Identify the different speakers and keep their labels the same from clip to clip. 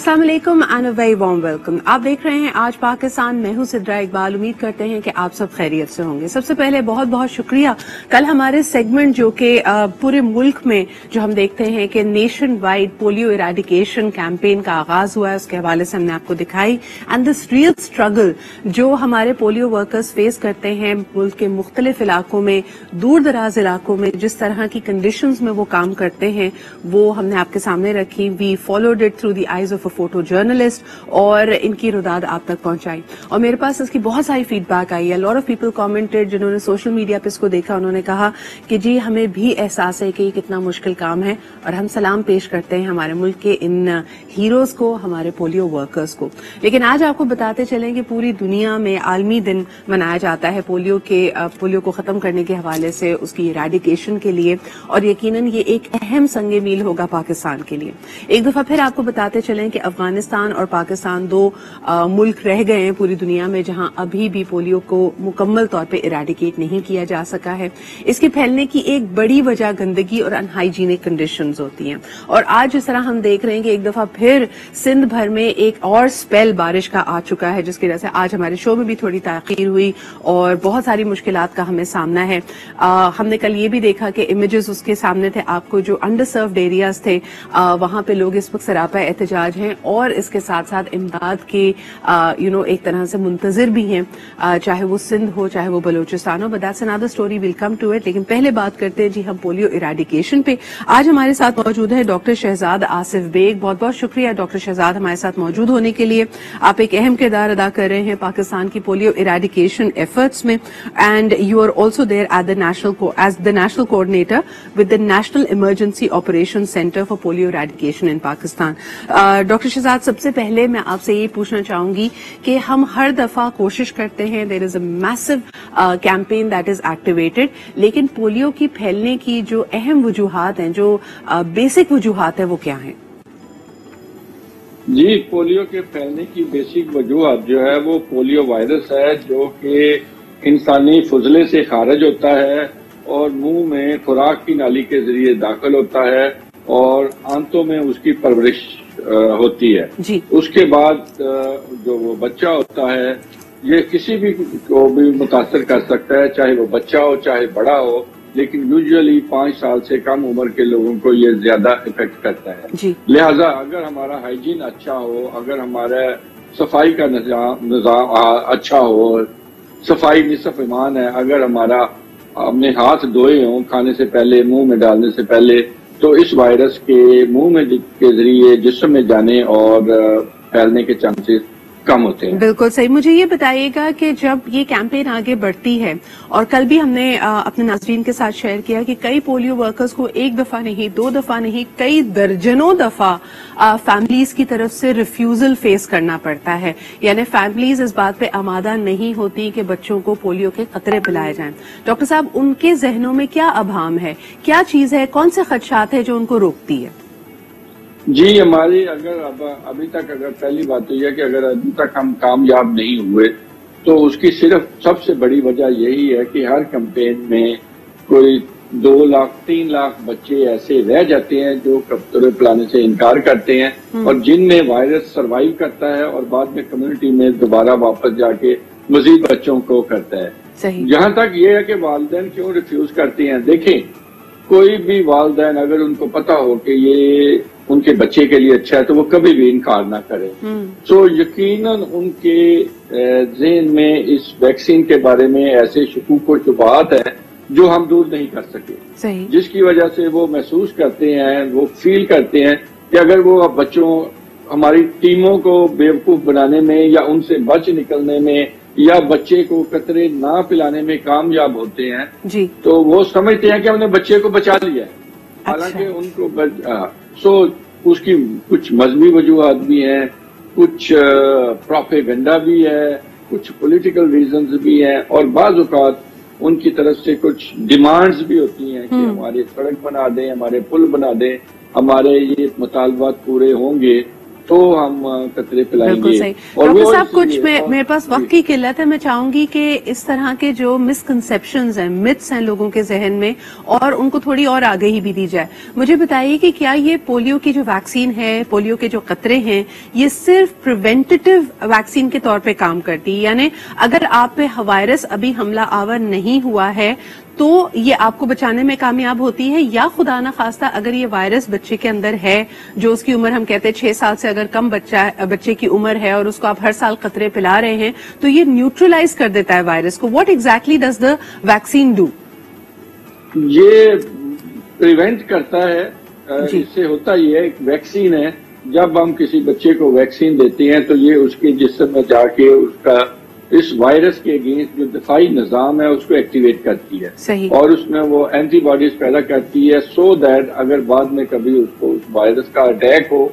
Speaker 1: अस्सलाम वालेकुम and a very warm welcome. आप देख रहे हैं आज पाकिस्तान, मैं हूं सिद्रा इकबाल। उम्मीद करते हैं कि आप सब खैरियत से होंगे। सबसे पहले बहुत बहुत शुक्रिया। कल हमारे सेगमेंट जो कि पूरे मुल्क में जो हम देखते हैं कि nation wide polio eradication campaign का आगाज हुआ है, उसके हवाले से हमने आपको दिखाई एंड दिस रियल स्ट्रगल जो हमारे पोलियो वर्कर्स फेस करते हैं मुल्क के मुख्तलिफ इलाकों में, दूर दराज इलाकों में, जिस तरह की कंडीशंस में वो काम करते हैं वो हमने आपके सामने रखी। We followed it through the eyes of a photo journalist और इनकी रुदाद आप तक पहुंचाई और मेरे पास इसकी बहुत सारी फीडबैक आई है। लॉट ऑफ पीपल कमेंटेड, जिन्होंने सोशल मीडिया पे इसको देखा, उन्होंने कहा कि जी हमें भी एहसास है कि ये कितना मुश्किल काम है और हम सलाम पेश करते हैं हमारे मुल्क के इन हीरोज को, हमारे पोलियो वर्कर्स को। लेकिन आज आपको बताते चलें कि पूरी दुनिया में आलमी दिन मनाया जाता है पोलियो को खत्म करने के हवाले से, उसकी इराडिकेशन के लिए, और यकीनन ये एक अहम संगे मील होगा पाकिस्तान के लिए। एक दफा फिर आपको बताते चलें कि अफगानिस्तान और पाकिस्तान दो मुल्क रह गए हैं पूरी दुनिया में जहां अभी भी पोलियो को मुकम्मल तौर पे इराडिकेट नहीं किया जा सका है। इसके फैलने की एक बड़ी वजह गंदगी और अनहाइजीनिक कंडीशंस होती हैं और आज जिस तरह हम देख रहे हैं कि एक दफा फिर सिंध भर में एक और स्पेल बारिश का आ चुका है, जिसकी वजह से आज हमारे शो में भी थोड़ी ताखीर हुई और बहुत सारी मुश्किलात का हमें सामना है। हमने कल ये भी देखा कि इमेजेस उसके सामने थे आपको, जो अंडर सर्व्ड एरियाज थे वहां पे लोग इस वक्त सरापा एहतजाज हैं और इसके साथ साथ इमदाद के एक तरह से मुंतजिर भी हैं, चाहे वो सिंध हो चाहे वो बलूचिस्तान हो। But that's another story, will come to it. लेकिन पहले बात करते हैं जी हम पोलियो इराडिकेशन पे। आज हमारे साथ मौजूद है डॉक्टर शहजाद आसिफ बेग। बहुत बहुत शुक्रिया डॉक्टर शहजाद हमारे साथ मौजूद होने के लिए। आप एक अहम किरदार अदा कर रहे हैं पाकिस्तान की पोलियो इराडिकेशन एफर्ट्स में and you are also there as the national coordinator with the national emergency operation centre for polio eradication in Pakistan. Doctor Shahzad, सबसे पहले मैं आपसे ये पूछना चाहूंगी कि हम हर दफा कोशिश करते हैं, there is a massive campaign that is activated, लेकिन पोलियो की फैलने की जो अहम वजूहात हैं, जो बेसिक वजूहात है, वो क्या हैं?
Speaker 2: जी, पोलियो के फैलने की बेसिक वजूहत जो है वो पोलियो वायरस है, जो कि इंसानी फुजले से खारिज होता है और मुंह में खुराक की नाली के जरिए दाखिल होता है और आंतों में उसकी परवरिश होती है जी। उसके बाद जो वो बच्चा होता है, ये किसी भी को भी मुतासर कर सकता है, चाहे वो बच्चा हो चाहे बड़ा हो, लेकिन यूजुअली 5 साल से कम उम्र के लोगों को ये ज्यादा इफेक्ट करता है जी। लिहाजा अगर हमारा हाइजीन अच्छा हो, अगर हमारा सफाई का निजाम अच्छा हो, सफाई निसफ ईमान है, अगर हमारा हमने हाथ धोए हों खाने से पहले, मुंह में डालने से पहले, तो इस वायरस के मुंह में के जरिए जिस्म में जाने और फैलने के चांसेस कम होते हैं। बिल्कुल सही। मुझे ये बताइएगा कि जब ये कैंपेन आगे बढ़ती है, और कल भी हमने अपने नाज़रीन के साथ शेयर किया कि कई पोलियो वर्कर्स को एक दफा नहीं, 2 दफा नहीं, कई दर्जनों दफा फैमिलीज की तरफ से रिफ्यूजल फेस करना पड़ता है, यानी फैमिलीज इस बात पे आमादा नहीं होती कि बच्चों को पोलियो के खतरे पिलाए जाएं। डॉक्टर साहब, उनके जहनों में क्या अभाम है, क्या चीज है, कौन से खदशात है जो उनको रोकती है? जी, हमारी अभी तक पहली बात तो यह कि अगर अभी तक हम कामयाब नहीं हुए तो उसकी सिर्फ सबसे बड़ी वजह यही है कि हर कैंपेन में कोई 2 लाख 3 लाख बच्चे ऐसे रह जाते हैं जो खतरे पिलाने से इनकार करते हैं और जिनमें वायरस सर्वाइव करता है और बाद में कम्युनिटी में दोबारा वापस जाके मजीद बच्चों को करता है। सही। जहां तक ये है कि वालिदैन क्यों रिफ्यूज करते हैं, देखें, कोई भी वालिदैन अगर उनको पता हो कि ये उनके बच्चे के लिए अच्छा है तो वो कभी भी इनकार ना करें। तो यकीनन उनके ज़हन में इस वैक्सीन के बारे में ऐसे शकूक व शुबहात हैं जो हम दूर नहीं कर सके। सही। जिसकी वजह से वो महसूस करते हैं, वो फील करते हैं कि अगर वो बच्चों, हमारी टीमों को बेवकूफ बनाने में या उनसे बच निकलने में या बच्चे को कतरे ना पिलाने में कामयाब होते हैं जी, तो वो समझते हैं कि हमने बच्चे को बचा लिया है। हालांकि उनको उसकी कुछ मजहबी वजूहात भी हैं, कुछ प्रोपेगेंडा भी है, कुछ पॉलिटिकल रीजंस भी हैं और बाज़ औक़ात उनकी तरफ से कुछ डिमांड्स भी होती हैं कि हमारे सड़क बना दें, हमारे पुल बना दें, हमारे ये मुतालबात पूरे होंगे تو हम कतरे पिलाएंगे।
Speaker 1: बिल्कुल सही। डॉक्टर साहब, कुछ मेरे पास वक्त की किल्लत है, मैं चाहूंगी कि इस तरह के जो मिसकंसेप्शंस हैं, मिथ्स हैं लोगों के जहन में, और उनको थोड़ी और आगाही भी दी जाए। मुझे बताइए कि क्या ये पोलियो की जो वैक्सीन है, पोलियो के जो कतरे हैं, ये सिर्फ प्रिवेंटिव वैक्सीन के तौर पे काम करती है? यानी अगर आप पे वायरस अभी हमला आवर नहीं हुआ है तो ये आपको बचाने में कामयाब होती है, या खुदा ना खास्ता अगर ये वायरस बच्चे के अंदर है, जो उसकी उम्र हम कहते हैं 6 साल से अगर कम बच्चे की उम्र है और उसको आप हर साल कतरे पिला रहे हैं, तो ये न्यूट्रलाइज कर देता है वायरस को। What exactly does the vaccine do?
Speaker 2: ये प्रिवेंट करता है। इससे होता ये है, एक वैक्सीन है, जब हम किसी बच्चे को वैक्सीन देते हैं तो ये उसके जिस्म में जाके उसका इस वायरस के अगेंस्ट जो दिफाई निजाम है उसको एक्टिवेट करती है।
Speaker 1: सही।
Speaker 2: और उसमें वो एंटीबॉडीज पैदा करती है, सो दैट अगर बाद में कभी उसको उस वायरस का अटैक हो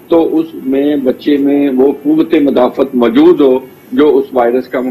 Speaker 2: तो उसमें बच्चे में वो कुव्वत मुदाफत मौजूद हो जो उस वायरस का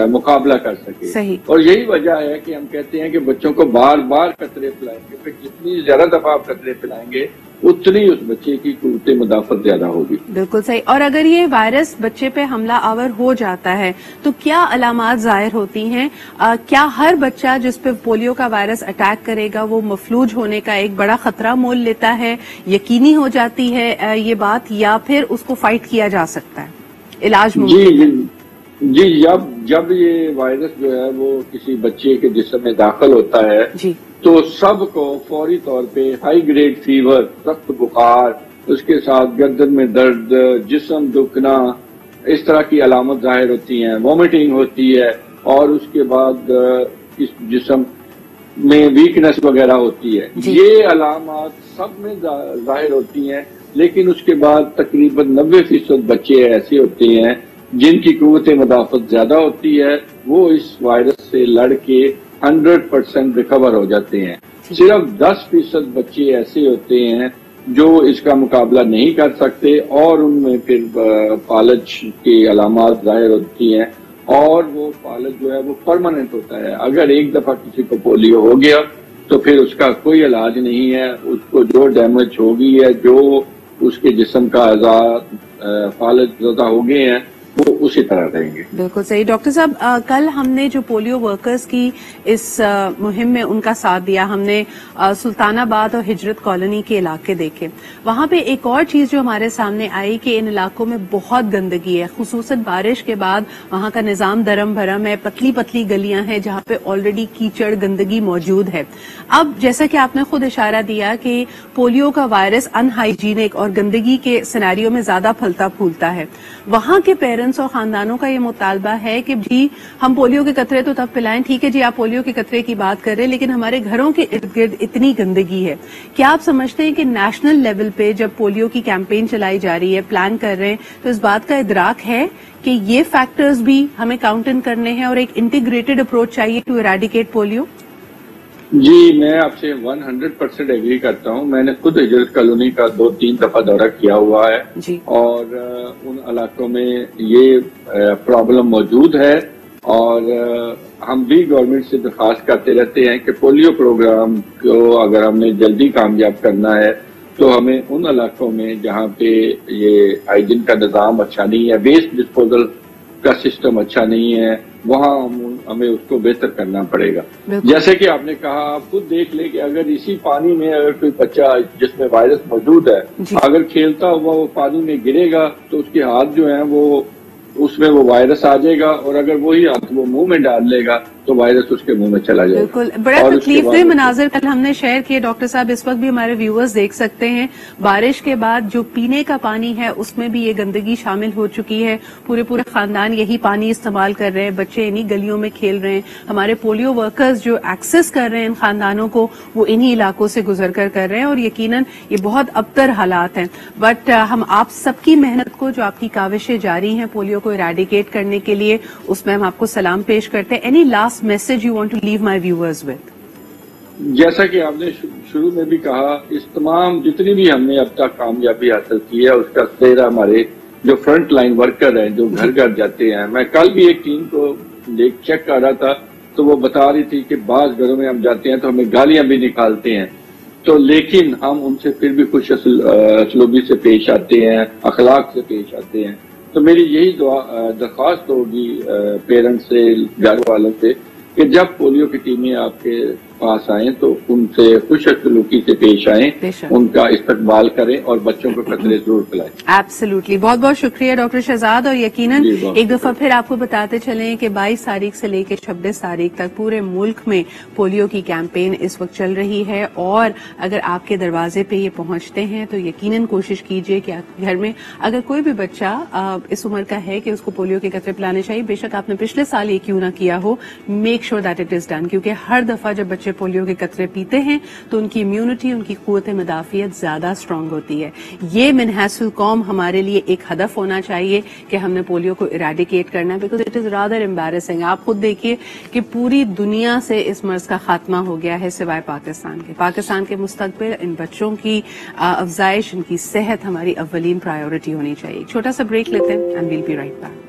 Speaker 2: मुकाबला कर सके।
Speaker 1: सही।
Speaker 2: और यही वजह है कि हम कहते हैं कि बच्चों को बार बार कतरे पिलाएंगे, फिर जितनी ज्यादा दफा आप कतरे पिलाएंगे उतनी उस बच्चे की कुव्वत मुदाफत ज्यादा होगी।
Speaker 1: बिल्कुल सही। और अगर ये वायरस बच्चे पे हमला आवर हो जाता है तो क्या अलामात जाहिर होती हैं? क्या हर बच्चा जिस पे पोलियो का वायरस अटैक करेगा वो मफलूज होने का एक बड़ा खतरा मोल लेता है, यकीनी हो जाती है ये बात, या फिर उसको फाइट किया जा सकता है, इलाज मुमकिन है?
Speaker 2: जी, जब ये वायरस जो है वो किसी बच्चे के जिस्म में दाखिल होता है
Speaker 1: जी,
Speaker 2: तो सबको फौरी तौर पे हाई ग्रेड फीवर, सख्त बुखार, उसके साथ गर्दन में दर्द, जिस्म दुखना, इस तरह की अलामत जाहिर होती हैं, वॉमिटिंग होती है, और उसके बाद इस जिस्म में वीकनेस वगैरह होती है। ये अलामत सब में जाहिर होती हैं, लेकिन उसके बाद तकरीबन 90% बच्चे ऐसे होते हैं जिनकी कुव्वत मुदाफत ज्यादा होती है, वो इस वायरस से लड़ के 100% रिकवर हो जाते हैं। सिर्फ 10% बच्चे ऐसे होते हैं जो इसका मुकाबला नहीं कर सकते और उनमें फिर फालज की अलामत जाहिर होती हैं, और वो फालज जो है वो परमानेंट होता है। अगर एक दफा किसी को पोलियो हो गया तो फिर उसका कोई इलाज नहीं है, उसको जो डैमेज हो गई है, जो उसके जिस्म का आजाद फालज ज्यादा हो गए हैं, वो उसी तरह रहेंगे।
Speaker 1: बिल्कुल सही। डॉक्टर साहब, कल हमने जो पोलियो वर्कर्स की इस मुहिम में उनका साथ दिया, हमने सुल्तानाबाद और हिजरत कॉलोनी के इलाके देखे। वहां पे एक और चीज जो हमारे सामने आई कि इन इलाकों में बहुत गंदगी है, खुसूसन बारिश के बाद वहां का निजाम दरम भरम है, पतली पतली गलियां हैं जहां पे ऑलरेडी कीचड़ गंदगी मौजूद है। अब जैसा कि आपने खुद इशारा दिया कि पोलियो का वायरस अनहाइजीनिक और गंदगी के सिनेरियो में ज्यादा फलता फूलता है, वहां के पेरेंट्स और खानदानों का ये मुतालबा है कि जी हम पोलियो के कतरे तो तब पिलाएं, ठीक है जी आप पोलियो के कतरे की बात कर रहे हैं, लेकिन हमारे घरों के इर्द गिर्द इतनी गंदगी है। क्या आप समझते हैं कि नेशनल लेवल पे जब पोलियो की कैंपेन चलाई जा रही है, प्लान कर रहे हैं, तो इस बात का इदराक है कि ये फैक्टर्स भी हमें काउंट इन करने हैं और एक इंटीग्रेटेड अप्रोच चाहिए टू इरेडिकेट पोलियो?
Speaker 2: जी, मैं आपसे 100% एग्री करता हूँ। मैंने खुद हिजरत कॉलोनी का 2-3 दफा दौरा किया हुआ है
Speaker 1: जी।
Speaker 2: और उन इलाकों में ये प्रॉब्लम मौजूद है, और हम भी गवर्नमेंट से दरख्वास्त करते रहते हैं कि पोलियो प्रोग्राम को अगर हमने जल्दी कामयाब करना है तो हमें उन इलाकों में जहाँ पे ये हाइजीन का निजाम अच्छा नहीं है, वेस्ट डिस्पोजल का सिस्टम अच्छा नहीं है, वहाँ हमें उसको बेहतर करना पड़ेगा। जैसे कि आपने कहा, आप खुद देख ले कि अगर इसी पानी में अगर कोई बच्चा जिसमें वायरस मौजूद है अगर खेलता हुआ वो पानी में गिरेगा तो उसके हाथ जो हैं वो उसमें वो वायरस आ जाएगा, और अगर वही हाथ वो मुंह में डाल लेगा तो वायरस उसके मुंह में चला जाएगा।
Speaker 1: बिल्कुल, बड़ा तकलीफदेह मनाजिर कल हमने शेयर किए डॉक्टर साहब, इस वक्त भी हमारे व्यूअर्स देख सकते हैं। बारिश के बाद जो पीने का पानी है उसमें भी ये गंदगी शामिल हो चुकी है, पूरे खानदान यही पानी इस्तेमाल कर रहे हैं, बच्चे इन्हीं गलियों में खेल रहे हैं, हमारे पोलियो वर्कर्स जो एक्सेस कर रहे हैं इन खानदानों को वो इन्हीं इलाकों से गुजर कर रहे हैं, और यकीनन ये बहुत अबतर हालात हैं। बट हम आप सबकी मेहनत को, जो आपकी काविशें जारी हैं पोलियो को इरेडिकेट करने के लिए, उसमें हम आपको सलाम पेश करते हैं। Any last message you want to leave my viewers with?
Speaker 2: जैसा कि आपने शुरू में भी कहा, इस तमाम जितनी भी हमने अब तक कामयाबी हासिल की है उसका श्रेय हमारे जो फ्रंट लाइन वर्कर हैं, जो घर घर जाते हैं। मैं कल भी एक टीम को चेक कर रहा था तो वो बता रही थी कि बाज घरों में हम जाते हैं तो हमें गालियां भी निकालते हैं, تو لیکن ہم ان سے پھر بھی خوش اسلوبی سے پیش آتے ہیں، اخلاق سے پیش آتے ہیں. تو میری یہی درخواست ہوگی پیرنٹس سے، گھر والوں سے، کہ جب پولیو کی ٹیمیں آپ کے پاس آئیں تو ان سے خوش سلوکی سے پیش آئیں، ان کا استقبال کریں اور بچوں کو قطرے ضرور پلائیں.
Speaker 1: ایبسلیوٹلی. بہت بہت شکریہ ڈاکٹر شہزاد. اور یقیناً ایک دفعہ پھر آپ کو بتاتے چلیں کہ 22 تاریخ سے لے کے 26 تاریخ تک پورے ملک میں پولیو کی کیمپین اس وقت چل رہی ہے، اور اگر آپ کے دروازے پہ یہ پہنچتے ہیں تو یقیناً کوشش کیجئے کہ آپ کے گھر میں اگر کوئی بھی بچہ اس عمر کا ہے کہ اس کو پولیو کے قطرے پلانے چاہیے، بے شک آپ نے پچھلے سال یہ کیوں نہ کیا ہو، make sure that it is done. کیونکہ ہر دفعہ جب بچے پولیو کے قطرے پیتے ہیں تو ان کی امیونٹی، ان کی قوت مدافعت زیادہ اسٹرانگ ہوتی ہے. یہ من حیث القوم ہمارے لیے ایک ہدف ہونا چاہیے کہ ہم نے پولیو کو ایریڈیکیٹ کرنا ہے، because it is rather embarrassing. آپ خود دیکھیے کہ پوری دنیا سے اس مرض کا خاتمہ ہو گیا ہے سوائے پاکستان کے مستقبل، ان بچوں کی افزائش، ان کی صحت ہماری اولین پرائیورٹی ہونی چاہیے. چھوٹا سا بریک لیتے ہیں and we'll be right back.